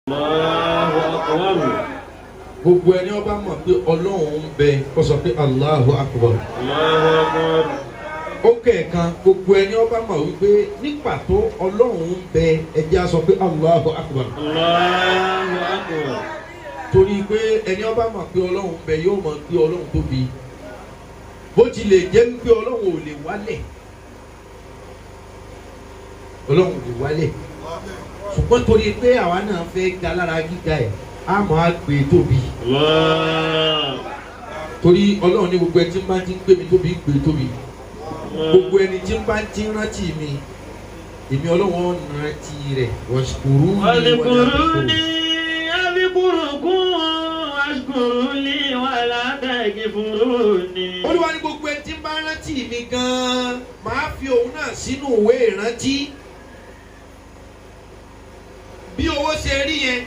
Allahu akbar. gbogbo ẹni ó bá mọ̀ pé Ọlọ́run ń bẹ kó sọ pé Allahu akbar. Allahu akbar. ó kẹ̀ẹ̀kan gbogbo ẹni ó bá mọ̀ wípé ní pàtó Ọlọ́run ń bẹ ẹ jẹ́ á sọ pé Allahu akbar. Allahu akbar. torí pé ẹni ó bá mọ̀ pé Ọlọ́run ń bẹ yóò mọ̀ pé Ọlọ́run tóbi bó tilẹ̀ jẹ́ wípé Ọlọ́run ò lè wálẹ̀ Ọlọ́run ò lè wálẹ̀ ṣùgbọ́n torí pé àwa náà fẹ́ ga lára gíga ẹ̀ á máa gbé tóbi torí Ọlọ́run ní gbogbo ẹni tí ń bá ti ń gbé mi tóbi gbé tóbi gbogbo ẹni tí ń bá ti ń rántí mi èmi Ọlọ́run rántí rẹ̀ wọ́ṣukúrú Adhkuruni adhkurukum washkuruli wala takfuruni. Olúwa ní gbogbo ẹni tí ń bá rántí mi gan-an máa fi òun náà sínú ìwé ìrántí bí owó ṣe rí yẹn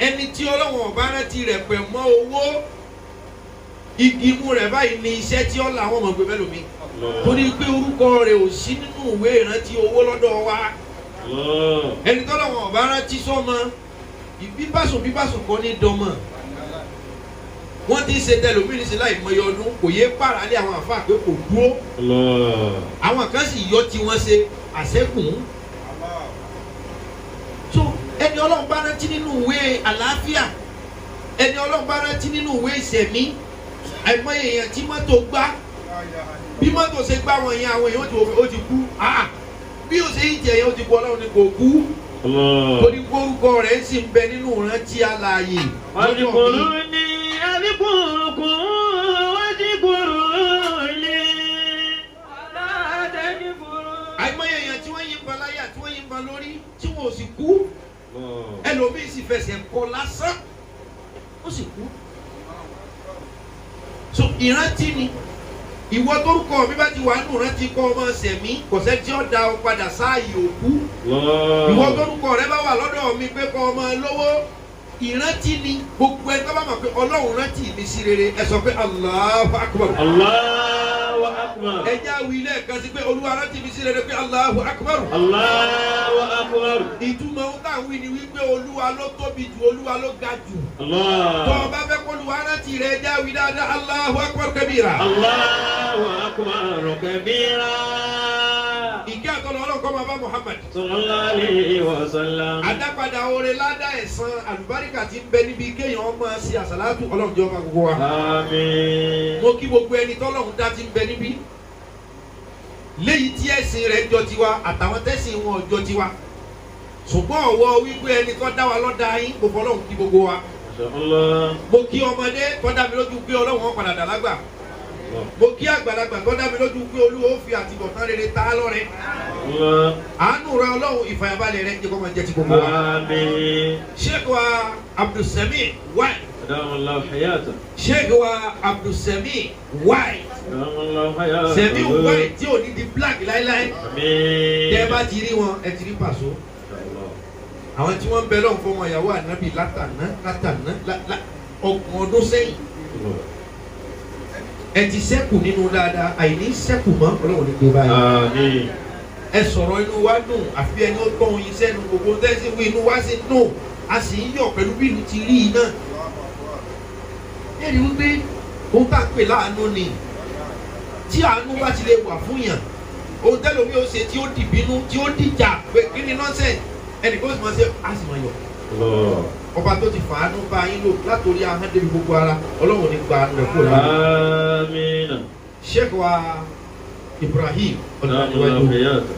ẹni tí Ọlọ́run ọba rántí rẹ̀ pẹ̀ mọ́ owó igi imú rẹ̀ báyìí ní iṣẹ́ tí ọ̀la àwọn ọmọ gbẹmẹ́ lómi torí pé orúkọ rẹ̀ ò sí nínú ìwé ìrántí owó lọ́dọ̀ wa ẹni tí Ọlọ́run ọba rántí sọ́mọ bíbásùn kọ́ ní dọ́mọ̀ wọ́n ti ṣe tẹlómìnì sí láì mọye ọdún kò yé pààrà lé àwọn àfáà pé kò dúró àwọn kan sì yọ tí wọ́n ṣe àṣẹ́kùn so ẹni Ọlọ́run bá rántí nínú ìwé àlàáfíà ẹni Ọlọ́run bá rántí nínú ìwé ìṣẹ̀mí àìmọye èèyàn tí mọ́tò gbá bí mọ́tò ṣe gbá wọn yẹn àwọn èèyàn ó ti kú bí ó ṣe ń jẹ yẹn ó ti kú Ọlọ́run ni kò kú torí orúkọ rẹ̀ sì ń bẹ nínú ìrántí alààyè Adhkuruni adhkurukum washkuruli wala takfuruni. àìmọye èèyàn tí wọ́n yìnbọn láyà tí wọ́n yìnbọn lórí tí wọ́n ò sì kú ẹlòmíì sì fẹsẹ̀ kọ lásán ó sì kú so ìrántí ni ìwọ tórúkọ mi bá ti wà nù rántí kọ ọmọ sẹ̀mí kò sẹ́ tí ó da ọ padà sáàyè òkú ìwọ tórúkọ rẹ bá wà lọ́dọ̀ mi pé kọ ọmọ lówó ìrántí ni gbogbo ẹni tó bá mọ̀ pé Ọlọ́run rántí mi sí rere ẹ sọ pé Allahu akbar. Allahu akbar. ẹ já wí lẹ́ẹ̀kan sí pé Olúwa rántí mi sí rere pé Allahu akbar. Allahu akbar. ìtumọ̀ ohun tá à ń wí ni wípé Olúwa ló tóbi jù Olúwa ló ga jù. Allah. tó o bá fẹ́ kó Olúwa rántí rẹ ẹ já wí dáadáa Allahu akbar kabira. Allahu akbar kabira. ìkẹ́ àtọ́lọ́ Ọlọ́run kó máa bá Muhammad. Sallallahu alayhi wa sallam. adápadà oore ládà ẹ̀san àlùbáríkà tí ń bẹ níbi kéèyàn ọmọ sí àsàlátù Ọlọ́run jọba gbogbo wa. Àmín. mo kí gbogbo ẹni tọ́lọ́run dá ti ń bẹ níbí léyìí tí ẹ̀sìn rẹ̀ jọ tiwa àtàwọn tẹ́sìn wọn jọ tiwa ṣùgbọ́n ọ̀wọ́ wípé ẹni tó dá wa lọ́dà yín gbogbo Ọlọ́run kí gbogbo wa. Allah. mo kí ọmọdé tó dá mi lójú pé Ọlọ́run wọn padà dàlágbà mo kí àgbàlagbà tó dá mi lójú pé Olúwa ó fi àtìbọ̀tán rere ta á lọ́rẹ. Allah. àánú rẹ Ọlọ́run ìfàyàbalẹ̀ rẹ jẹ́ kó máa jẹ́ ti gbogbo wa. Àmín. Sheikh wa Abdulsami wáì. Adama Allah hayata. Sheikh wa Abdulsami wáì. Adama Allah hayata. Sẹ̀mí wáì tí ò ní di black láíláí. Àmín. tẹ́ ẹ bá ti rí wọn ẹ ti rí Paso. àwọn tí wọ́n ń bẹ lọ́n fún ọmọ ìyàwó ànábì látàná ọgbọ̀n ọdún sẹ́yìn ẹ ti sẹ́kù nínú dáadáa àìní sẹ́kù mọ́ Ọlọ́run ní pé báyìí. Àmín. ẹ sọ̀rọ̀ inú wa dùn àfi ẹni ó tọ́ oyin sẹ́nu gbogbo tẹ́sí wí inú wa sì dùn a sì ń yọ̀ pẹ̀lú bí ìlú ti rí iná. ẹ rí wípé ohun tá à ń pè láàánú ni tí àánú bá ti lè wà fún yàn ohun tẹ́lómi ó ṣe tí ó dìbínú tí ó dìjà pé kí ni nọ́ọ̀sẹ̀ ẹnì kan ó sì máa ṣe á sì máa yọ̀. ọba tó ti fàánú bá yín lò látòrí ahọ́n débi gbogbo ara Ọlọ́run ní gba àánú rẹ̀ kúrò lára. Àmín. Sheikh wa Ibrahim Adama Allah hayata.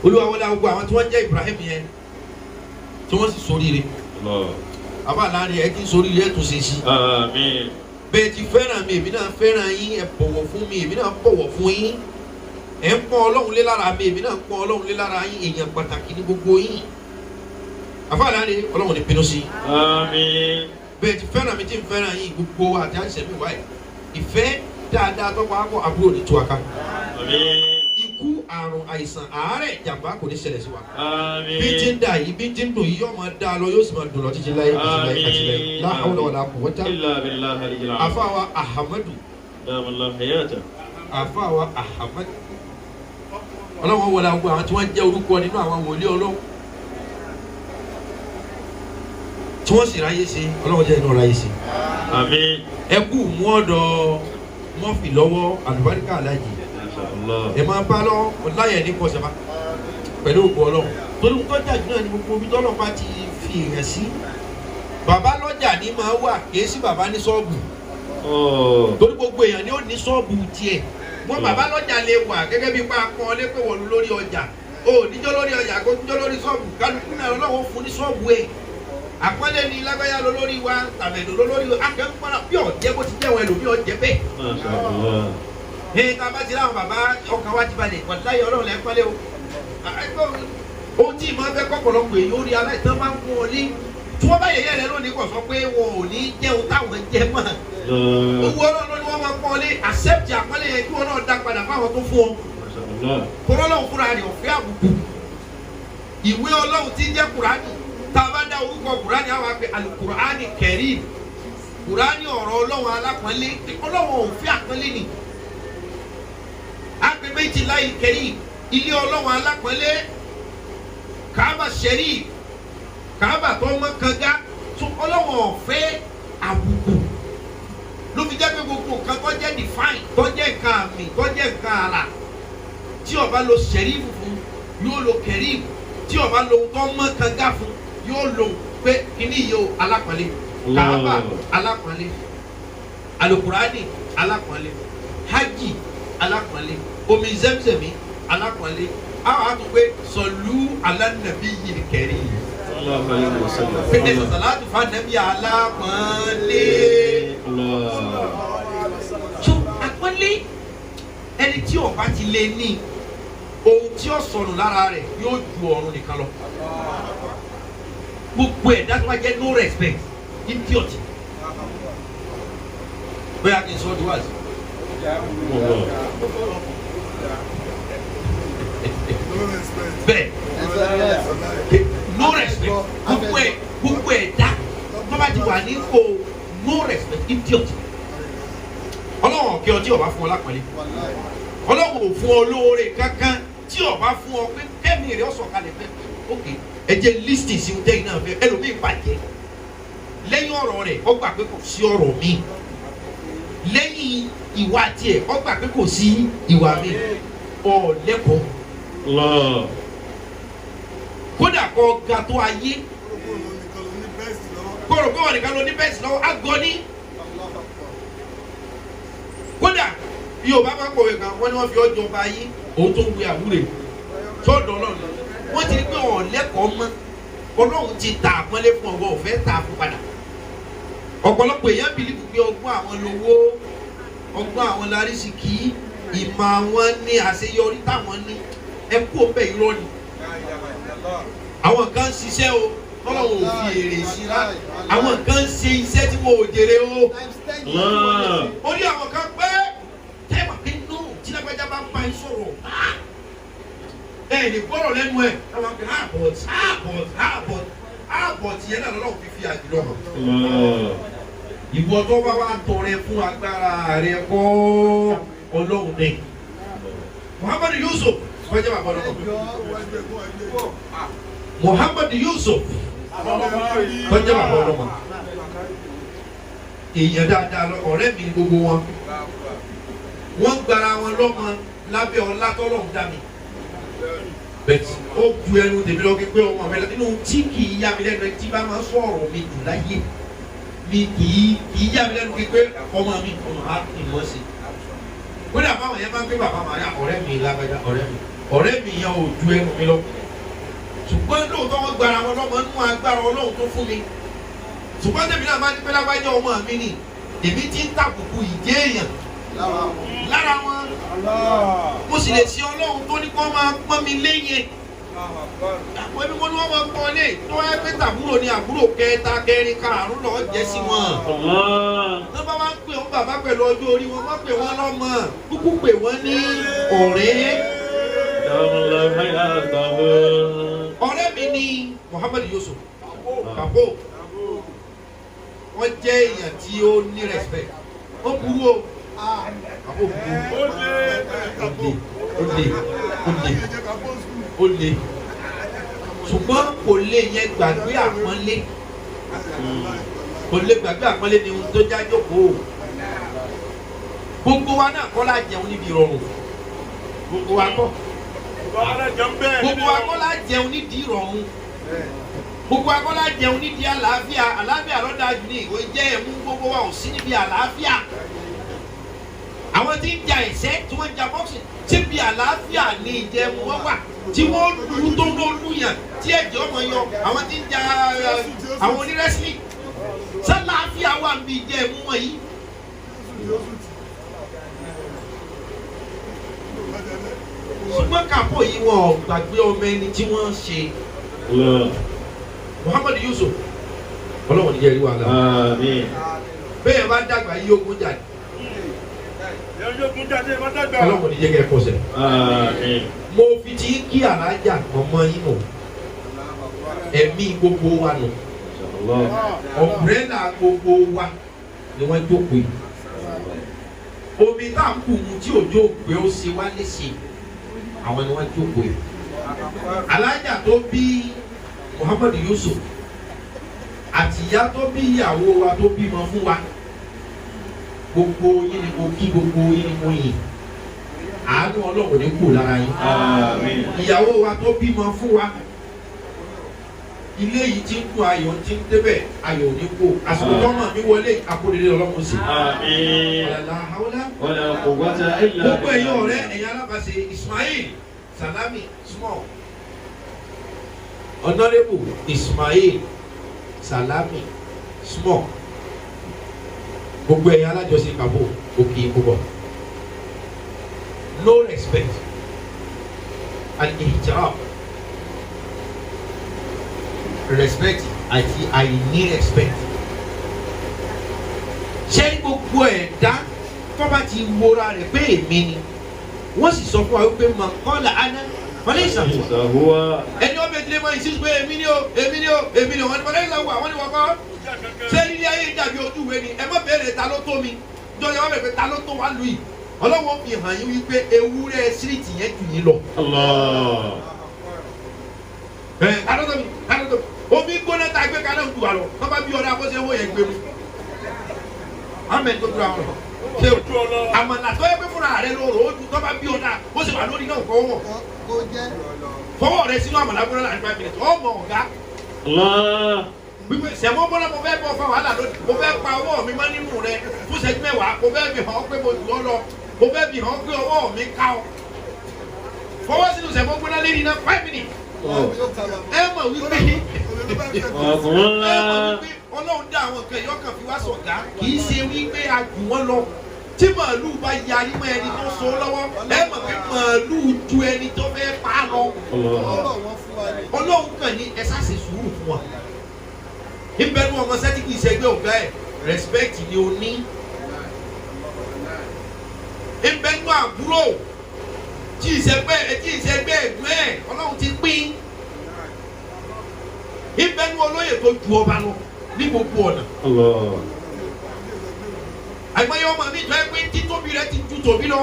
Olúwa wọlé àwọn àwọn tí wọ́n jẹ́ Ibrahim yẹn tí wọ́n sì ṣoríire Allah. àbá láàrin ẹ kí n ṣoríire ẹ tún ṣe sí. Àmín. bẹ́ẹ̀ ti fẹ́ràn mi èmi náà fẹ́ràn yín ẹ bọ̀wọ̀ fún mi èmi náà bọ̀wọ̀ fún yín ẹ ń pọ́n Ọlọ́run lé lára mi èmi náà ń pọ́n Ọlọ́run lé lára yín èèyàn pàtàkì ní gbogbo yín àbá láàrin Ọlọ́run ní pinnu sí. Àmín. bẹ́ẹ̀ ti fẹ́ràn mi tí ń fẹ́ràn yín gbogbo àti àṣẹ mi wáyé ìfẹ́ dáadáa tọ́pọ̀ àpọ̀ àbúrò ní tuwaka. Àmín. ikú àrùn àìsàn àárẹ̀ ìjàmbá kò ní ṣẹlẹ̀ sí wa. Àmín. bí ti ń dà yìí bí ti ń dùn yìí yóò máa dá lọ yóò sì máa dùn lọ títí láyé àti láyé la hawla wala quwwata. Illa billahi al-aliyyil azim. àfàwà Ahamadu Adama Allah hayata. àfàwà Ahamadu Ọlọ́run wọlé àwọn tí wọ́n jẹ́ orúkọ nínú àwọn wòlíì Ọlọ́run tí wọ́n sì ráyè ṣe ọlọ́run jẹ́ inú ráyè ṣe. Àmín. ẹ kú mú ọ̀dọ̀ mọ́fì lọ́wọ́ àlùbáríkà alájì ẹ máa bá lọ láyẹ̀ ní kọ́sẹ̀má pẹ̀lú òkú ọlọ́run torí nǹkan jàdú náà ni gbogbo omi tọ́lọ́ bá ti fi èèyàn sí bàbá lọ́jà ní máa wà kìí sí bàbá ní ṣọ́ọ̀bù torí gbogbo èèyàn ni ó ní ṣọ́ọ̀bù tiẹ̀ wọ́n bàbá lọ́jà lè wà gẹ́gẹ́ bí pa kan lé pé wọ́n lórí ọjà o níjọ́ lórí ọjà kó níjọ́ lórí ṣọ́ọ̀bù kálukú náà ọlọ́wọ́ fún ní ṣọ́ọ̀bù ẹ̀ àpọ́nlé ni lágbáyà lólórí wa tàbẹ̀dò lólórí wa akẹ́kọ̀ọ́ bí ọ̀jẹ́ bó ti jẹ́ wọn ẹlòmí ọ̀jẹ́ bẹ́ẹ̀. ká bá ti láwọn bàbá ọkàn wa ti balẹ̀ wàláyé ọlọ́run lẹ́ pálẹ̀ o. ohun tí ìmọ̀ fẹ́ kọ́kọ́lọ́pọ̀ èyí ó rí aláìsàn máa ń fún ọ ní tí wọ́n bá yẹ̀yẹ́ rẹ lónìí kọ̀ sọ pé wọn ò ní jẹun táwọn jẹ mọ́. owó ọlọ́run ni wọ́n máa pọ́n lé accept àpọ́nlé yẹn kí wọ́n náà dá padà fáwọn tó fún ọ. kọ́lọ́run fúnra rẹ̀ ọ̀fẹ́ àbùkù ìwé ọlọ́run tí jẹ́ Kùránì tabada orúkọ Kùránì àwọn àgbẹ̀ Al-Kùránì Kẹrim Kùránì ọ̀rọ̀ ọlọ́run alápọ̀nlé ọlọ́run òfin àpọ́nlé ni àgbẹ̀ Baytullahi Kẹrim ilé ọlọ́run alápọ̀nlé Kaaba Sharif Kaaba tó mọ́ kanga tó ọlọ́run ọ̀fẹ́ àbùkù ló fi jẹ́ pé gbogbo nǹkan tó jẹ́ define tó jẹ́ nǹkan àmì tó jẹ́ nǹkan àrà tí ó bá lo Sharif fún yóò lo Kẹrim tí ó bá lo tó mọ́ kanga fún yóò lò pé kíní yìí o alápọ̀nlé Kaaba alápọ̀nlé Al-Qur'ani alápọ̀nlé hajj alápọ̀nlé omi Zemzemi alápọ̀nlé àwọn àtúgbé sọlú alánàbí yìí kẹrì pété sàlátù fànàbí alápọ̀nlé tó àpọ̀nlé ẹni tí ó bá ti lé ní ohun tí ó sọnù lára rẹ̀ yóò ju ọ̀run nìkan lọ. Gbogbo ẹ̀ dájú wá jẹ́ no respect idiot. Bóyá kì í sọ ọdún wá sí. Bẹ́ẹ̀ no respect gbogbo ẹ̀ dá tó bá ti wà ní kò no respect idiot. Ọlọ́run kí ọtí ọba fún ọ lápẹ̀lẹ́. Ọlọ́run ò fún ọ lóore kankan tí ọba fún ọ pé kẹ́mi rẹ̀ ọ̀sọ̀ kalẹ̀ pé ok ẹ jẹ́ lísìtì sí ọjọ́ iná fẹ́ ẹlòmíì bàjẹ́ lẹ́yìn ọ̀rọ̀ rẹ̀ ó gbà pé kò sí ọ̀rọ̀ mi lẹ́yìn ìwà tiẹ̀ ó gbà pé kò sí ìwà mi ọ̀ lẹ́kọ̀ọ́ kódà kọ́ ga tó ayé kóró kó wọn nìkan ló ní bẹ́ẹ̀sì lọ́wọ́ àgọ́ ní kódà Yorùbá máa ń kọ̀wé kan wọ́n ní wọ́n fi ọjọ́ ọba ayé òun tó ń wé àwúrè sọ́dọ̀ náà wọ́n ti rí pé ọ̀ lẹ́kọ̀ọ́ mọ́ Ọlọ́run ti ta àpọ́nlé fún ọgbọ́n ọ̀fẹ́ ta fún padà ọ̀pọ̀lọpọ̀ èèyàn bìlífù pé ọgbọ́n àwọn lówó ọgbọ́n àwọn lárísìkí ìmọ̀ àwọn ní àṣeyọrí táwọn ní ẹkú ọbẹ̀ irọ́ ni àwọn kan ń ṣiṣẹ́ o Ọlọ́run ò fi èrè sí rá àwọn kan ń ṣe iṣẹ́ tí wọn ò jèrè o orí àwọn kan pé tẹ́wà pé no tí lágbájá bá ń bá yín sọ̀rọ̀ lè gbọ́rọ̀ lẹ́nu ẹ̀ àwọn akẹ́kọ̀ọ́ àbọ̀t yẹn náà lọ́wọ́ fífi àjùlọ hàn. Ìwọ tó bá wà tọrẹ fún agbára rẹ kọ́ Ọlọ́run ní. Muhammadu Yusuf wọ́n jẹ́ bàbá ọlọ́run. Muhammadu Yusuf wọ́n jẹ́ bàbá ọlọ́run. Èèyàn dáadáa lọ ọ̀rẹ́ mi gbogbo wọn. Wọ́n gbára wọn lọ́mọ lábẹ́ ọlá tọ́lọ́run dá mi. Bẹ́ẹ̀ni ó ju ẹnu tèmi lọ pé ọmọ mi inú tí kì í yá mi lẹ́nu tí bá máa sọ̀rọ̀ mi jù láyé mi kì í yá mi lẹ́nu pé ọmọ mi ọmọ á ìmọ̀ sí. Kódà báwọn yẹn máa ń gbé bàbá màá yá ọ̀rẹ́ mi lágbájá ọ̀rẹ́ mi yẹn ò ju ẹnu mi lọ. Ṣùgbọ́n lóòótọ́ wọn gbára wọn lọ́mọ nínú agbára Ọlọ́run tó fún mi. Ṣùgbọ́n tèmi náà máa ń pẹ́ lágbájá ọmọ mi nì èmi ti ń tàbùkù ìjẹ́ èèyàn lára wọn mo sì lè ṣe Ọlọ́run tó ní kó máa pọ́n mi léyìn àpò ẹbí wọn ni wọ́n máa pọ́n lé tó wáyé pé tàbúrò ni àbúrò kẹta kẹrin karùn lọ́ọ́ jẹ́ sí wọn. wọ́n bá wá ń pè wọ́n bàbá pẹ̀lú ọjọ́ orí wọn wọ́n pè wọ́n lọ́mọ kúkú pè wọ́n ní ọ̀rẹ́. ọ̀rẹ́ mi ni Muhammadu Yusuf Kabo wọ́n jẹ́ èèyàn tí ó ní respect wọ́n burú o. Ó le ṣùgbọ́n kò lè yẹn gbàgbé àpọ́nlé kò lè gbàgbé àpọ́nlé ni ohun tó já jókòó gbogbo wa náà kọ́ la jẹun níbi ìrọ̀rùn gbogbo wa kọ́ la jẹun níbi ìrọ̀rùn gbogbo wa kọ́ la jẹun níbi àlàáfíà àlàáfíà lọ́dà jù ní ìwé jẹ́ ẹ̀mú gbogbo wa ò sí níbi àlàáfíà àwọn tí ń ja ẹ̀sẹ́ tí wọ́n ń ja bọ́ọ̀sì tí bí àlàáfíà ní ìjẹun wọn wà tí wọ́n lu tó ló lùyàn tí ẹ̀jẹ̀ ọmọ yọ àwọn tí ń ja àwọn onírẹ́sìlì sálàáfíà wà níbi ìjẹun wọn yìí. ṣùgbọ́n kàpọ̀ yìí wọ́n gbàgbé ọmọ ẹni tí wọ́n ṣe Muhammad Yusuf ọlọ́wọ́n ní jẹ́ ìwà àlá bẹ́ẹ̀ bá dàgbà yí ogún jáde ọlọ́wọ́n ní jẹ́ kẹ́ kọsẹ̀ mo fi ti kí alájà ọmọ yín mọ̀ ẹ̀mí gbogbo wa nù ọ̀bùrẹ́là gbogbo wa ni wọ́n jókòó yìí omi tá à ń kù mu tí òjò gbé ó ṣe wá léṣe àwọn ni wọ́n jókòó yìí alájà tó bí Muhammad Yusuf àtìyá tó bí ìyàwó wa tó bímọ fún wa gbogbo yín ni mo kí gbogbo yín ni mo yìn àánú Ọlọ́run ní kù lára yín ìyàwó wa tó bímọ fún wa ilé yìí ti ń kú ayọ̀ ti ń débẹ̀ ayọ̀ ní kú àsìkò tọ́mọ̀ mi wọlé akóredé Ọlọ́run sí. gbogbo ẹ̀yin ọ̀rẹ́ ẹ̀yin alábàáṣe Ismail Salami small Honorable Ismail Salami small gbogbo ẹ̀yin alájọṣe kàbó òkè ìkúbọ̀ no respect and ihtiram respect àti àìní respect ṣé gbogbo ẹ̀dá tó bá ti wora rẹ̀ pé èmi ni wọ́n sì sọ fún wa wípé mọ̀ kọ́lá aná wọ́n lè ṣàfihàn ẹni wọ́n bẹ tilẹ̀ mọ́ ìṣísí pé èmi ni o èmi ni o èmi ni o wọ́n ní wọ́n lè ṣàfihàn àwọn ni wọ́n kọ́ ṣé nílé ayé dàbí ojú ìwé ni ẹ má béèrè ta ló tó mi jọjọ wọn bẹ̀rẹ̀ pé ta ló tó wá lù yìí ọlọ́wọ́ fi hàn yín wípé ewúrẹ́ síríìtì yẹn jù yín lọ. Ta ló tó mi ta ló tó mi omi gbóná tá a gbé kaná ń tu àlọ́ wọ́n bá bí ọ̀dà bó ṣe wọ́n yẹn gbé mu amẹ́ tó tura wọn ṣe àmàlà tó yẹ pé fúnra rẹ lóru ó ju tó bá bí ọ̀dà bó ṣe wà lórí náà fọwọ́ fọwọ́ rẹ sínú àmàlà gbóná láti 5 minutes ọmọ ọ̀gá wípé sẹ̀mọ́ bọ́lá mo fẹ́ bọ́ fa wàhálà lónìí mo fẹ́ pa ọwọ́ mi má nínú rẹ fún ṣẹ́jú mẹ́wàá mo fẹ́ fi hàn pé mo jù ọ́ lọ mo fẹ́ fi hàn pé ọwọ́ mi ká ọ fọwọ́ sínú sẹ̀mọ́ gbóná lérí náà 5 minutes ẹ mọ̀ wípé Ọlọ́run dá àwọn nǹkan yọkàn fi wá sọ̀gá kì í ṣe wípé a jù wọ́n lọ tí màálù bá yarí mọ́ ẹni tó so lọ́wọ́ ẹ mọ̀ pé màálù ju ẹni tó fẹ́ pa á lọ Ọlọ́run kàn ní ẹ ṣáṣe sùúrù fún wa ìbẹ̀rù ọmọ sẹ́tì kì í ṣẹgbẹ́ ọ̀gá ẹ̀ respect ni o ní ìbẹ̀rù àbúrò tí ìṣẹ́gbẹ́ ẹ̀gbẹ́ ẹ̀ Ọlọ́run ti pín ìbẹ̀rù olóyè tó ju ọba lọ ní gbogbo ọ̀nà àgbáyé ọmọ mi jọ ẹgbẹ́ títóbi rẹ ti ju tòbí lọ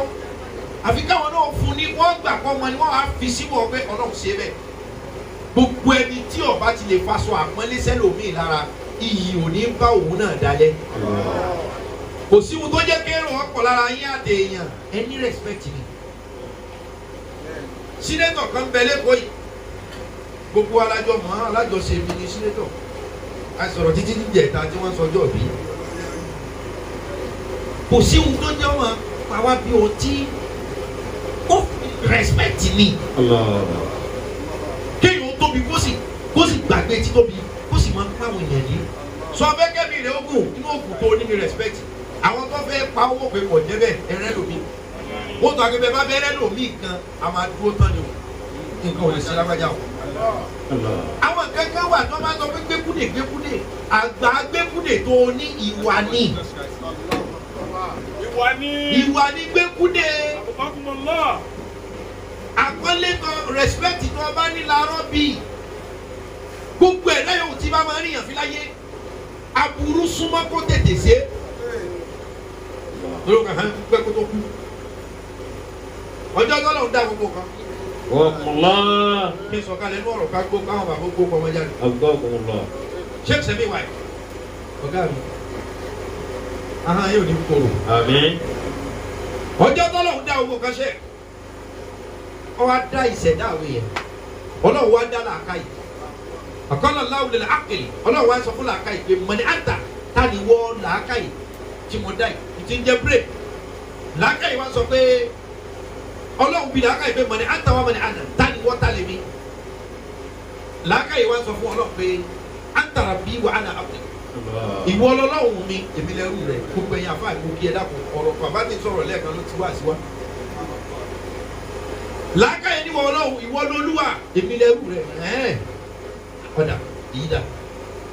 àfi káwọn náà fún ni wọ́n gbà kọ́ ọmọ ni wọ́n á fi síbò ọgbẹ́ Ọlọ́run ṣe bẹ́ẹ̀ gbogbo ẹni tí ọba ti lè faṣọ àpọ́nlé sẹ́lòmíì lára iyì ò ní bá òun náà dalẹ̀ kò sí ohun tó jẹ́ kérò ọ̀pọ̀ lára yín àti èèyàn ẹni respect ni sínétọ̀ kan bẹ lẹ́kọ̀ọ́ yìí gbogbo alájọ mọ́ alájọṣe mi ní sínétọ̀ a sọ̀rọ̀ títí níjẹ̀ta tí wọ́n sọjọ́ bí kò sí ohun tó jẹ́ wọn pàwá bí o tí ó respect ni kéèyàn tóbi kó sì gbàgbé títóbi kó sì máa ń pàwọn èèyàn ní sọ abẹ́kẹ́ mi rẹ̀ ogun inú òkú tó ní mi respect àwọn tó fẹ́ pa owó pé kò jẹ́ bẹ́ẹ̀ ẹrẹ́ lómi wọ́n tó agbègbè bá bẹ́rẹ́ lómi kan a máa dúró tán ni o nǹkan ò lè ṣe lágbájá o. àwọn kankan wà tó máa sọ pé gbẹ́kúdè àgbà gbẹ́kúdè tó ní ìwà ni gbẹ́kúdè àpọ́nlé kan respect tó bá ní làárọ̀ bíi gbogbo ẹ̀ lẹ́yìn òtí bá máa ríyàn fi láyé aburú súnmọ́ kó tètè ṣe lórí kan pẹ́ kó tó kú ọjọ́ tó lọ́wọ́ dá gbogbo kan. Wọ́pọ̀lá. Kí n sọ̀kalẹ̀ ní ọ̀rọ̀ ká gbó káwọn bàbá gbó pọ̀ wọ́n jáde. Agbọ́kùnrin lọ. Sheikh Semi wáyé. ọ̀gá mi ahọ́n yóò ní kóró. Àmín. ọjọ́ tọ́lọ́hún dá owó kan ṣe ọ wá dá ìṣẹ̀dá àwọn èèyàn ọlọ́run wá dá làákàyè àkọlọ́ láwùlẹ̀ àkèlè ọlọ́run wá sọ fún làákàyè pé mọ̀nì àǹtà tá ni wọ́ làákàyè tí mo dá yìí ti ń jẹ́ bírè làákàyè wá sọ pé ọlọ́run bí làákàyè pé mọ̀nì àǹtà wá mọ̀nì àǹtà tá ni wọ́ tá lè mi làákàyè wá sọ fún ọlọ́run pé àǹtà rabbi wa ana abdi ìwọ ọlọ́run mi èmi lẹ́rú rẹ̀ gbogbo ẹ̀yin àfáà ìwọ kí ẹ dákun ọ̀rọ̀ bàbá mi sọ̀rọ̀ lẹ́ẹ̀kan ló ti wá sí wa làákàyè ni ìwọ ọlọ́run ìwọ lolúwa èmi lẹ́rú rẹ̀ ọ̀dà yìí dà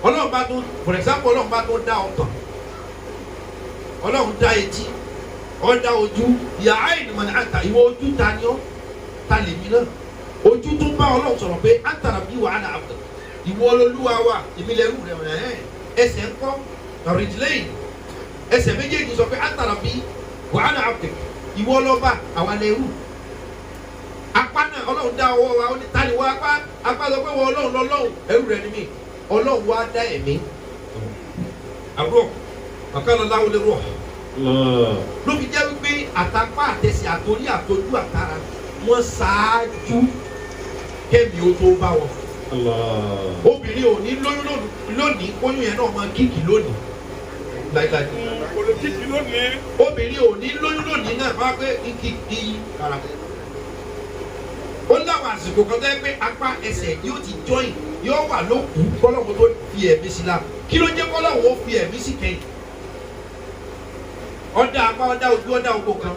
ọlọ́run bá tún for example ọlọ́run bá tún dá ọkàn ọlọ́run dá etí ọ̀dá ojú yàrá ìnìmọ̀ ní àtà ìwọ ojú ta ni ọ́ ta lèmi náà ojú tún bá ọlọ́run sọ̀rọ̀ pé àtàrà bí wàhálà àbùdá ìwọ lolúwa wa èmi lẹ́rú rẹ̀ ẹsẹ̀ ńkọ́ ọ̀rìndínlẹ́yìn ẹsẹ̀ méjèèjì sọ pé àtàrà bí wàhálà àbùdá ìwọ lọ́ba àwa lẹ́rú apá náà ọlọ́run dá ọwọ́ wa ó ní tani wá apá sọ pé wọ́n ọlọ́run lọ́lọ́run ẹrú rẹ̀ ni mí ọlọ́run wá dá ẹ̀mí àbúrò ọ̀kan láwọn lè rọ̀ ló fi jẹ́ wípé àtàpá àtẹsẹ̀ àtòrí àtòjú àtàrà wọ́n ṣáájú kẹ́mi ó tó bá wọn. obìnrin ò ní lóyún lónìí kóyún yẹn náà máa kíkì lónìí láíláí. obìnrin ò ní lóyún lónìí náà máa pé kíkì rárá. ó láwọn àsìkò kan tó yẹ pé apá ẹsẹ̀ yóò ti join yóò wà lókùú kọ́lọ́mù tó fi ẹ̀mí sí la kí ló jẹ́ kọ́lọ́mù ó fi ẹ̀mí sí kẹ́yìn. ọ̀dà apá ọ̀dà ojú ọ̀dà oko kan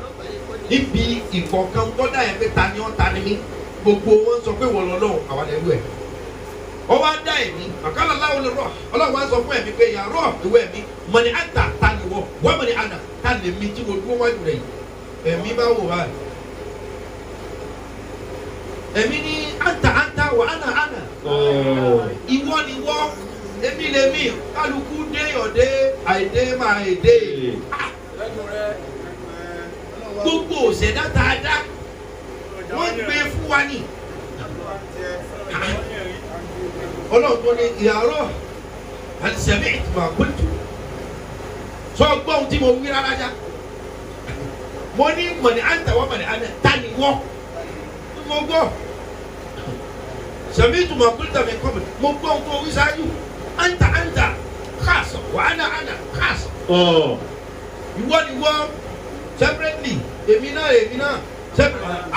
níbi ìkọ̀ọ̀kan tọ́dà yẹn pé ta ni ọ́ ta ni mí gbogbo wọn sọ pé wọ́n lọ́lọ́run àwọn ẹ̀rú ẹ̀. ọ wá dá ẹ̀mí àkàlà láwọn lè rọ̀ ọlọ́run wá sọ fún ẹ̀mí pé yà rọ̀ ìwé ẹ̀mí mọ̀ni àǹtà ta ni wọ́ wọ́n mọ̀ni àná ta lè mi tí mo dúró wájú rẹ̀ yìí ẹ̀mí bá wò báyìí. ẹ̀mí ní àǹtà wà ánà ìwọ ni wọ́ èmi lè mí kálukú dé ọ̀dé àìdé máa èdè gbogbo òṣèdá tá a dá wọ́n gbé fún wa ní. ọlọ́run tó ní ìyàrá àtisẹ̀mí ìtumọ̀ àkójọ sọ gbọ́n tí mo wí rárá já mo ní mọ̀nì àǹtà wọ́n mọ̀nì àná tani wọ́ mo gbọ́ sẹ̀mí ìtumọ̀ àkójọ mi kọ́ mi mo gbọ́ tó wí sáájú àǹtà káàsà wàhánà àná káàsà ìwọ ni wọ́ separately èmi náà separately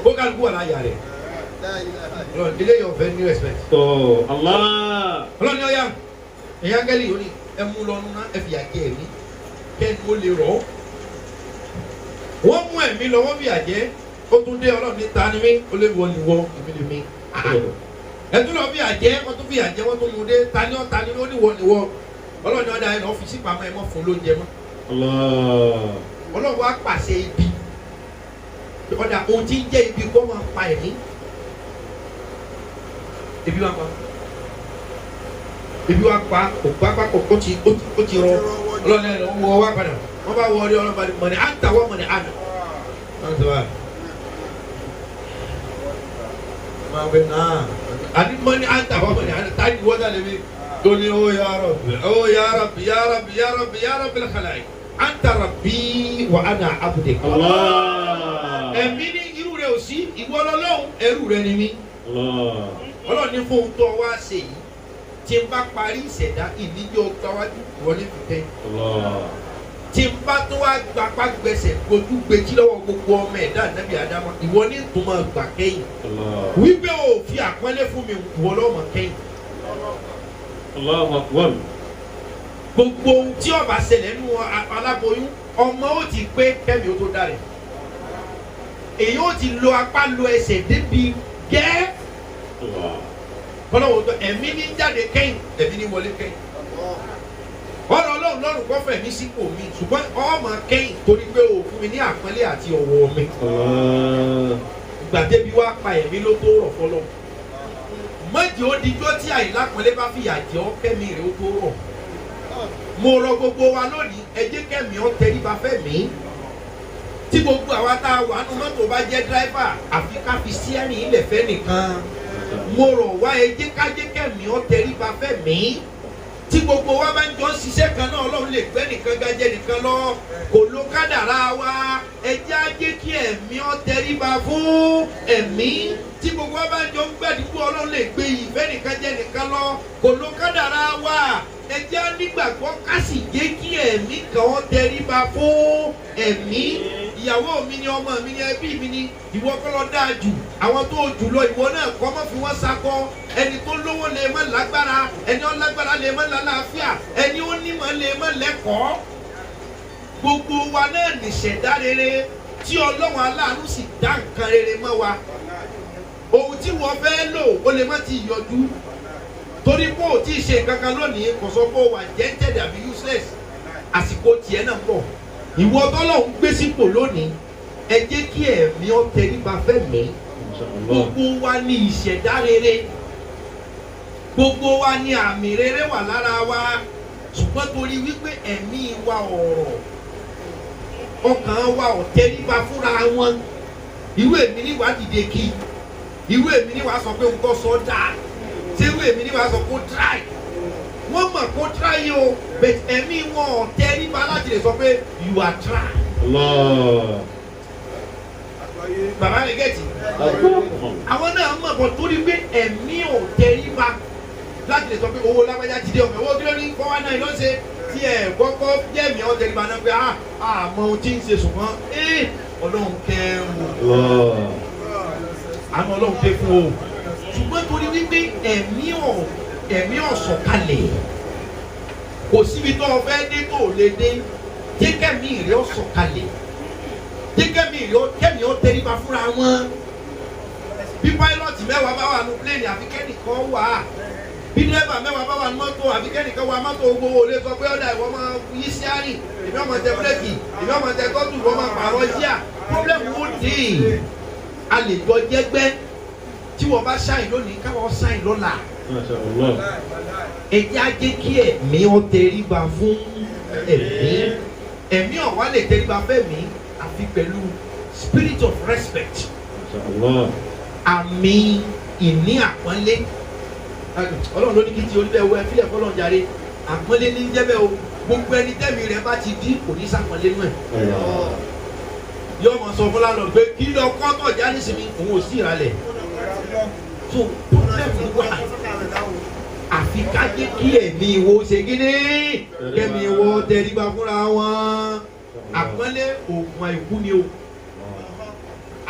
ó kálukú wà láyà rẹ̀ ilé yóò fẹ́ ní respect. ọlọ́ni ọ̀ya ẹ̀yà gẹ́lì yóò ní ẹ mú lọ́nu náà ẹ fìyà jẹ ẹ̀mí kẹ́ni ó lè rọ̀ ọ́. wọ́n mú ẹ̀mí lọ wọ́n fìyà jẹ ó tún dé ọlọ́ni ta ni mí ó lè wọ ni wọ́ èmi lè mí. ẹ tún lọ fìyà jẹ wọ́n tún fìyà jẹ wọ́n tún mú dé ta ni ó ní wọ́ ni wọ́ ọlọ́ni ọ̀dà ẹ̀ lọ́ fi sí pamọ́ ẹ mọ́ fún lóúnjẹ mọ́. ọlọ́run wá pàṣẹ ibi ọ̀dà ohun tí ń jẹ́ ibi kó máa pa ẹ̀mí ebi wa pa òkú ó ti rọ ọlọ́run ẹ̀ wọ́ wá padà wọ́n bá wọ ọdẹ ọlọ́run bá mọ̀nì àǹtà wọ́n mọ̀nì àná máa bẹ náà àní mọ̀nì àǹtà wọ́n mọ̀nì àná táyì wọ́n dà lẹ́bi lóní ó yà Rabbi lẹ́kàlàyé àǹtà Rabbi wà ánà abudé. ẹ̀mí ní irú rẹ̀ ò sí ìwọ lọ́lọ́run ẹrú rẹ̀ ni mí. ọlọ́run ní fóun tó wá ṣe yìí tí n bá parí ìṣẹ̀dá ìníjọ́ gbáwájú wọlé fìtẹ́. tí n bá tó wá gbapá gbẹsẹ̀ gbójú gbèjì lọ́wọ́ gbogbo ọmọ ẹ̀dá nàbí àdámọ́ ìwọ ní ìtumọ̀ gbà kẹ́yìn. wípé o fi àpọ́nlé fún mi ìwọ lọ́mọ kẹ́yìn. gbogbo ohun tí ó bá ṣẹlẹ̀ nínú aláboyún ọmọ ó ti pé kẹ́mi ó tó dá rẹ̀. èyí ó ti lo apá lo ẹsẹ̀ débi gẹ́ kọ́lọ́wọ́ tó ẹ̀mí ní jáde kẹ́yìn ẹ̀mí ní wọlé kẹ́yìn ọ̀rọ̀ ọlọ́run lọ́rùn kọ́fẹ́ mi sípò mi ṣùgbọ́n ọmọ kẹ́yìn torí pé o fún mi ní àpọ́nlé àti ọ̀wọ̀ mi gbàdébi wá pa ẹ̀mí ló tó rọ̀ fọlọ́ mọ́jì ó dijọ́ tí àìlápọ́nlé bá fìyà jẹ ọ́ kẹ́mi rẹ̀ ó tó rọ̀ mo rọ gbogbo wa lónìí ẹ jẹ́ kẹ́mi ọ́ tẹríba fẹ́ mi tí gbogbo àwa tá a wà nù mọ́tò bá jẹ́ dírẹ́fà àfi ká fi síẹ́rìn ilẹ̀ fẹ́ nìkan mo rọ̀ wá ẹ jẹ́ ká jẹ́ kẹ́mi ọ́ tẹríba fẹ́ mi tí gbogbo wa bá ń jọ ṣiṣẹ́ kan náà ọlọ́run lè gbé nìkan ga jẹ́ nìkan lọ kò ló kádàrá wa ẹ jẹ́ á jẹ́ kí ẹ̀mí ó tẹríba fún ẹ̀mí tí gbogbo wa bá ń jọ ń gbàdúgbò ọlọ́run lè gbé ìfẹ́ nìkan jẹ́ nìkan lọ kò ló kádàrá wa ẹ jẹ́ á nígbàgbọ́ ká sì jẹ́ kí ẹ̀mí kan ó tẹríba fún ẹ̀mí ìyàwó mi ni ọmọ mi ni ẹbí mi ni ìwọ kọ́ ló dáa jù àwọn tó jù lọ ìwọ náà kọ́ mọ́ fi wọ́n sakọ ẹni tó lówó lè má lágbára ẹni ó lágbára lè má lálàáfíà ẹni ó nímọ̀ lè má lẹ́kọ̀ọ́ gbogbo wa náà nìṣẹ̀dá rere tí ọlọ́run aláàánú sì dá nǹkan rere mọ́ wa ohun tí wọ́n fẹ́ lò ó lè má ti yọjú torí pé ò tí ì ṣe kankan lónìí kò sọ pé ó wà jẹ́ńtẹ̀ dàbí useless àsìkò tiẹ̀ náà pọ̀ ìwọ tọ́lọ́run gbé sípò lónìí ẹ jẹ́ kí ẹ̀mí ó tẹríba fẹ́mi gbogbo wa ní ìṣẹ̀dá rere gbogbo wa ní àmì rere wà lára wa ṣùgbọ́n torí wípé ẹ̀mí wa ọ̀rọ̀ ọkàn wa ò tẹríba fúnra wọn irú èmi ní wàá dìde kí irú èmi ní wàá sọ pé nǹkan sọ dáa ṣé irú èmi ní wàá sọ kó try wọ́n mọ̀ kó try o but ẹ̀mí wọn ò tẹríba láti lè sọ pé you are try. Bàbá mi gẹ̀ẹ́tì àwọn náà mọ̀ bọ̀ torí pé ẹ̀mí ò tẹríba láti lè sọ pé owó lágbájá ti dé ọmọ owó kí ló ní kọ́ wá náà ló ṣe tí ẹ̀ kọ́kọ́ jẹ́mi ọ̀ tẹríba náà pé àmọ́ ohun tí ń ṣe ṣùgbọ́n ọlọ́run kẹ́ o àmọ́ ọlọ́run kẹ́ fún o ṣùgbọ́n torí wípé ẹ̀mí ò sọ̀kalẹ̀ kò síbi tó o fẹ́ dé tó o lè dé jẹ́ kẹ́mi rẹ̀ ò sọ̀kalẹ̀ kẹ́mi ó tẹríba fúnra wọn bí pilot mẹ́wàá bá wà ní plane àfi kẹ́nìkan wà bí dẹ́rẹ́bà mẹ́wàá bá wà ní mọ́tò àfi kẹ́nìkan wà mọ́tò gbowó lè sọ pé ọ̀dà ìwọ máa yí sí àárín ìbí ọmọ tẹ bírèkì ìbí ọmọ tẹ tọ́tù ìwọ máa pààrọ̀ jíà problem ó dé a lè jọ jẹ́gbẹ́ tí wọ́n bá ṣáìn lónìí káwọn ṣáìn lọ́la ẹ jẹ́ á jẹ́ kí ẹ̀mí ó tẹríba fún ẹ̀mí ọ̀wá lè tẹríba fẹ́mi àfi pẹ̀lú spirit of respect àmì ìní àpọ́nlé ọlọ́run ló ní kí ti oníbẹ̀ wọ ẹ fílẹ̀ fọlọ́n jàre àpọ́nlé ní jẹ́bẹ̀ o gbogbo ẹni tẹ́mi rẹ̀ bá ti di kò ní sàpọ́nlé nù ẹ̀ yóò mọ̀ sọ fún lálọ́ pé kí lọ kọ́tọ̀ já nísìnyí òun ò sí ìralẹ̀ so pọ́blẹ́mù wà àfi ká jẹ́ kí ẹ̀mí wo ṣe gíní kẹ́mi wo tẹríba fúnra wọn àpọ́nlé oògùn àìkú ni o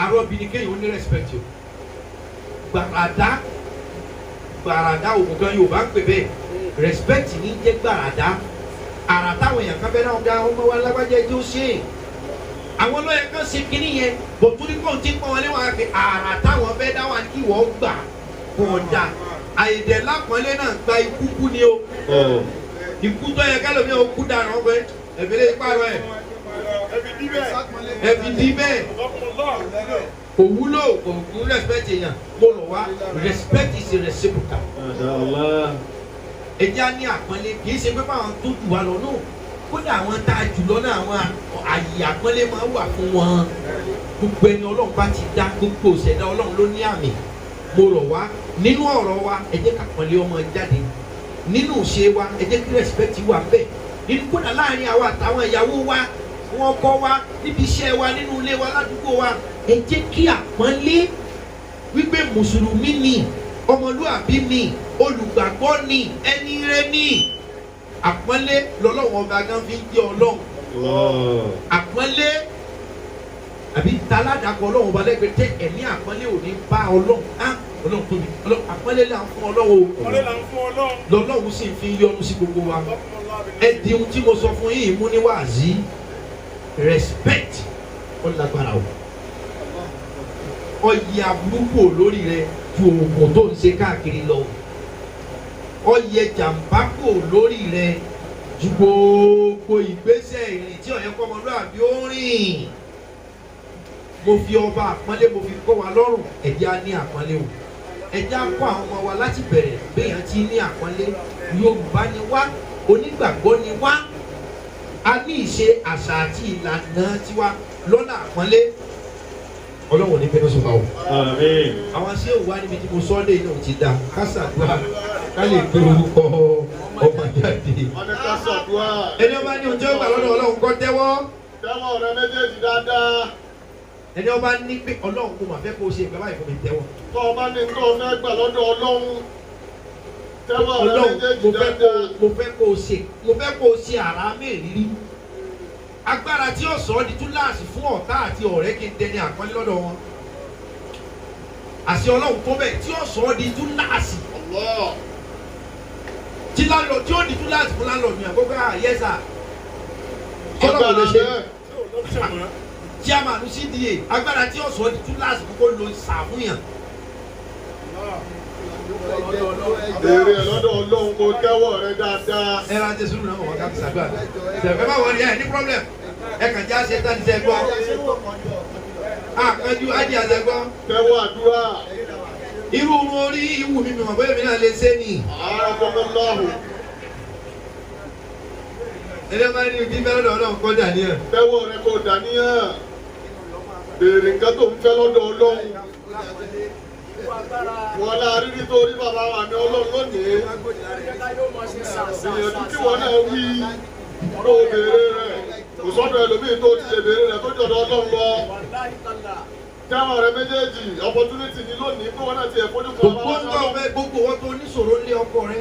arọ́bìnrin kéèyàn ó ní respect o gbàràdá oògùn kan Yorùbá ń pè bẹ́ẹ̀ respect ní jẹ́ gbàràdá àrà táwọn èèyàn kan fẹ́ náà dá ọmọ wa lágbájá ẹjọ́ ṣe àwọn lọ́yẹ̀ kan ṣe kínní yẹn bò torí kò tí ń pọ́n wọlé wọn àfi àrà táwọn fẹ́ dá wà kí wọ́n gbà kó dà àyèdè lápọ́nlé náà gba ikú kú ni o ikú tó yẹ kálọ̀ mi ò kú dànù ọgbẹ́ ẹ̀fẹ̀lẹ́ ìpàrọ̀ ẹ̀ ẹ̀fì dí bẹ́ẹ̀ kò wúlò kò kú respect èèyàn mo rọ̀ wá respect is a reciprocal. ẹ jẹ́ á ní àpọ́nlé kì í ṣe pé báwọn tó jù wá lọ náà kódà àwọn tá a jù lọ náà àwọn àyè àpọ́nlé máa wà fún wọn gbogbo ẹni ọlọ́run bá ti dá gbogbo ìṣẹ̀dá ọlọ́run ló ní àmì mo rọ̀ wá nínú ọ̀rọ̀ wa ẹ jẹ́ ká àpọ́nlé ọmọ jáde nínú ìṣe wa ẹ jẹ́ kí respect wà bẹ́ẹ̀ nínú kódà láàrin àwa àtàwọn ìyàwó wa wọn kọ́ wa níbi iṣẹ́ wa nínú ilé wa ládùúgbò wa ẹ jẹ́ kí àpọ́nlé wípé mùsùlùmí ni ọmọlúàbí ni olùgbàgbọ́ ni ẹni rẹ ni àpọ́nlé lọ́lọ́wọ́ ọba gan fi ń jẹ́ ọlọ́run àpọ́nlé àbí taládàkọ ọlọ́run ọba lẹ́gbẹ̀ẹ́ tẹ ẹ̀mí àpọ́nlé ò ní bá ọlọ́run ọlọ́run tóbi àpọ́nlé là ń fún ọlọ́run lọ́lọ́run sì fi yọ́nú sí gbogbo wa ẹ di ohun tí mo sọ fún yín mú ní wáàzí respect ọlágbára o ọyẹ àbúrúkú lórí rẹ ju oògùn tó ń ṣe káàkiri lọ ọyẹ jàǹbá kò lórí rẹ ju gbogbo ìgbésẹ̀ ìrìn tí ọ̀yẹ́ kọ́mọlúàbí ó rìn mo fi ọba àpọ́nlé mo fi kọ́ wa lọ́rùn ẹ̀jẹ̀ á ní àpọ́nlé o ẹ̀jẹ̀ á kọ́ àwọn ọmọ wa láti bẹ̀rẹ̀ béèyàn ti ní àpọ́nlé Yorùbá ni wá onígbàgbọ́ ni wá a ní ìṣe àṣà àti ìlànà tiwa lọ́nà àpọ́nlé ọlọ́wọ̀n ní fẹ́ẹ́ sọ́kà o. àwọn ṣé òwò wa níbi tí mo sọ ọ́ lé náà ti dá kásàdúrà ká lè gbé orúkọ ọmọ jáde. Wọ́n ní ká ṣàdúrà. ẹni ọba ní oúnjẹ ọgbà lọ́dọ̀ ọlọ́run kọ́ tẹ́wọ́. Tẹ́wọ́ rẹ méjèèjì dáadáa. ẹni ọba ní pé ọlọ́run kò máa fẹ́ kó o ṣe ìgbà báyìí fún mi tẹ́wọ́. Tọ́ ọba ní tó o fẹ́ gbà lọ́dọ̀ Ọlọ́run. Tẹ́wọ́ rẹ ọlọ́run méjèèjì mo fẹ́ dáadáa. kó o ṣe àrá mẹ́rìírí. agbára tí ó sọ ọ́ di túláàsì fún ọ̀tá àti ọ̀rẹ́ kí n dẹni àpọ́nlé lọ́dọ̀ wọn. àṣẹ ọlọ́run tó bẹ̀ tí ó sọ ọ́ di túláàsì. Allah. tí ó di túláàsì fún láńlọ́ọ̀dù yẹn gbogbo àyẹ́sà. kọ́lọ́ ló ṣe chairman CDA agbára tí ó sọ ọ́ di túláàsì fún kó lo ìsàmúyàn. Béèrè lọ́dọ̀ Ọlọ́run kó tẹ́wọ́ rẹ dáadáa. ẹ bá tẹ sùúrù náà wọn ká fi ṣàdúrà ẹ má wọlé ẹ ní problem ẹ kàn já ṣe tán ní sẹ gbọ́ àkànjú ájì àṣẹ gbọ́ Tẹ́wọ́ àdúrà. irú orí ìwù mi mọ̀ bóyá mi náà lè ṣe ni Ààrùn. ẹlẹ́ máa ń ní ojú bẹ́ẹ̀ lọ́dọ̀ ọlọ́run kọ́ dàníyàn Tẹ́wọ́ rẹ kó dàníyàn. Béèrè nǹkan tó ń fẹ́ lọ́dọ̀ Ọlọ́run. Wọ́n láàrin nítorí bàbá wa ní Ọlọ́run lónìí. Ìyẹ̀dú kí wọ́n náà wí kó o béèrè rẹ̀. Kò sọ́dọ̀ ẹlòmíì tó ti lè béèrè rẹ̀ tó jọ̀dọ̀ Ọlọ́run lọ. Tẹ́wọ́ rẹ méjèèjì opportunity ní lónìí kó wọ́n náà ti ẹ̀ fojú kan bá wọn. gbogbo wọn tó níṣòro lé ọkọ rẹ